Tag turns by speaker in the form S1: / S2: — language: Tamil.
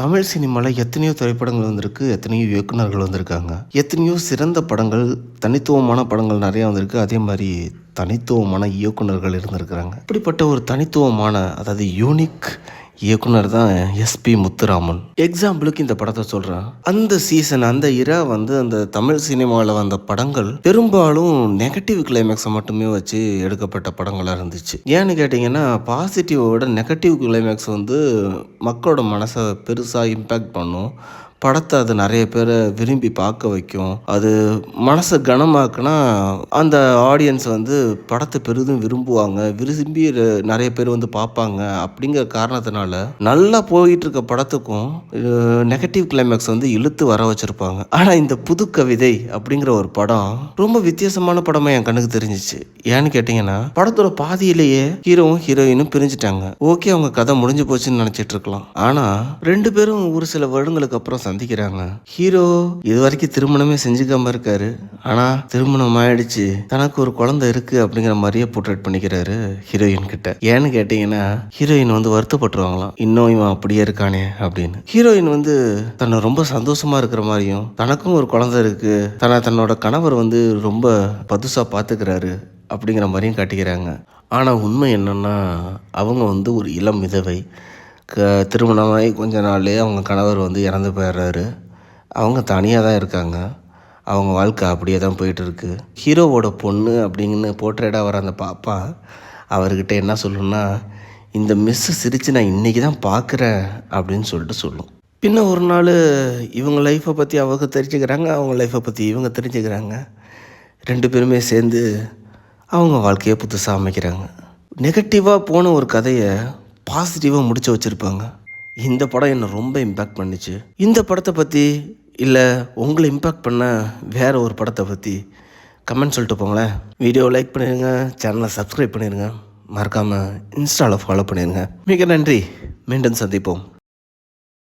S1: தமிழ் சினிமாவில் எத்தனையோ திரைப்படங்கள் வந்திருக்கு, எத்தனையோ இயக்குனர்கள் வந்திருக்காங்க. எத்தனையோ சிறந்த படங்கள், தனித்துவமான படங்கள் நிறையா வந்திருக்கு. அதே மாதிரி தனித்துவமான இயக்குனர்கள் இருந்திருக்கிறாங்க. இப்படிப்பட்ட ஒரு தனித்துவமான, அதாவது யூனிக் இயக்குனர் தான் எஸ்பி முத்துராமன். எக்ஸாம்பிளுக்கு இந்த படத்தை சொல்கிறேன். அந்த சீசன், அந்த இரா அந்த தமிழ் சினிமாவில் வந்த படங்கள் பெரும்பாலும் நெகட்டிவ் கிளைமேக்ஸை மட்டுமே வச்சு எடுக்கப்பட்ட படங்களாக இருந்துச்சு. ஏன்னு கேட்டிங்கன்னா, பாசிட்டிவோட நெகட்டிவ் கிளைமேக்ஸ் மக்களோட மனசை பெருசாக இம்பேக்ட் பண்ணும். படத்தை அது நிறைய பேரை விரும்பி பார்க்க வைக்கும். அது மனசை கனமாக்குனா அந்த ஆடியன்ஸ் படத்தை பெரிதும் விரும்புவாங்க, விரும்பி நிறைய பேர் பார்ப்பாங்க. அப்படிங்கிற காரணத்தினால நல்லா போயிட்டு இருக்க படத்துக்கும் நெகட்டிவ் கிளைமேக்ஸ் இழுத்து வர வச்சிருப்பாங்க. ஆனால் இந்த புது கவிதை அப்படிங்கிற ஒரு படம் ரொம்ப வித்தியாசமான படமாக என் கண்ணுக்கு தெரிஞ்சிச்சு. ஏன்னு கேட்டிங்கன்னா, படத்தோட பாதியிலேயே ஹீரோவும் ஹீரோயினும் பிரிஞ்சுட்டாங்க. ஓகே, அவங்க கதை முடிஞ்சு போச்சுன்னு நினச்சிட்டு இருக்கலாம். ஆனால் ரெண்டு பேரும் ஒரு சில வருடங்களுக்கு அப்புறம் சந்திக்கிறாங்க. ஹீரோ இது வரைக்கும் திருமணமே செஞ்சுக்காம இருக்காரு. ஆனா திருமணம் ஆயிடுச்சு, தனக்கு ஒரு குழந்தை இருக்கு அப்படிங்கிற மாதிரியே போர்ட்ரேட் பண்ணிக்கிறாரு ஹீரோயின் கிட்ட. ஏன்னு கேட்டீங்கன்னா, ஹீரோயின் வருத்தப்பட்டுருவாங்களாம், இன்னும் இவன் அப்படியே இருக்கானே அப்படின்னு. ஹீரோயின் தன்னை ரொம்ப சந்தோஷமா இருக்கிற மாதிரியும், தனக்கும் ஒரு குழந்தை இருக்கு, தன்னோட கணவர் ரொம்ப பதுசா பாத்துக்கிறாரு அப்படிங்கிற மாதிரியும் காட்டிக்கிறாங்க. ஆனால் உண்மை என்னன்னா, அவங்க ஒரு இளம் விதவை. திருமணமாகி கொஞ்ச நாள்லேயே அவங்க கணவர் இறந்து போயிடுறாரு. அவங்க தனியாக தான் இருக்காங்க. அவங்க வாழ்க்கை அப்படியே தான் போயிட்டுருக்கு. ஹீரோவோட பொண்ணு அப்படின்னு போர்ட்ரேட்டாக வர அந்த பாப்பா அவர்கிட்ட என்ன சொல்லணும்னா, இந்த மிஸ்ஸு சிரித்து நான் இன்றைக்கி தான் பார்க்குறேன் அப்படின்னு சொல்லும். பின்ன ஒரு நாள் இவங்க லைஃப்பை பற்றி அவங்க தெரிஞ்சுக்கிறாங்க, அவங்க லைஃப்பை பற்றி இவங்க தெரிஞ்சுக்கிறாங்க. ரெண்டு பேருமே சேர்ந்து அவங்க வாழ்க்கையை புதுசாக அமைக்கிறாங்க. நெகட்டிவாக போன ஒரு கதையை பாசிட்டிவாக முடிச்சு வச்சுருப்பாங்க. இந்த படம் என்னை ரொம்ப இம்பேக்ட் பண்ணிச்சு. இந்த படத்தை பற்றி இல்லை உங்களை இம்பேக்ட் பண்ண வேறு ஒரு படத்தை பற்றி கமெண்ட் சொல்லிட்டு போங்களேன். வீடியோவை லைக் பண்ணிடுங்க, சேனலை சப்ஸ்கிரைப் பண்ணிடுங்க, மறக்காமல் இன்ஸ்டாவில் ஃபாலோ பண்ணிடுங்க. மிக நன்றி, மீண்டும் சந்திப்போம்.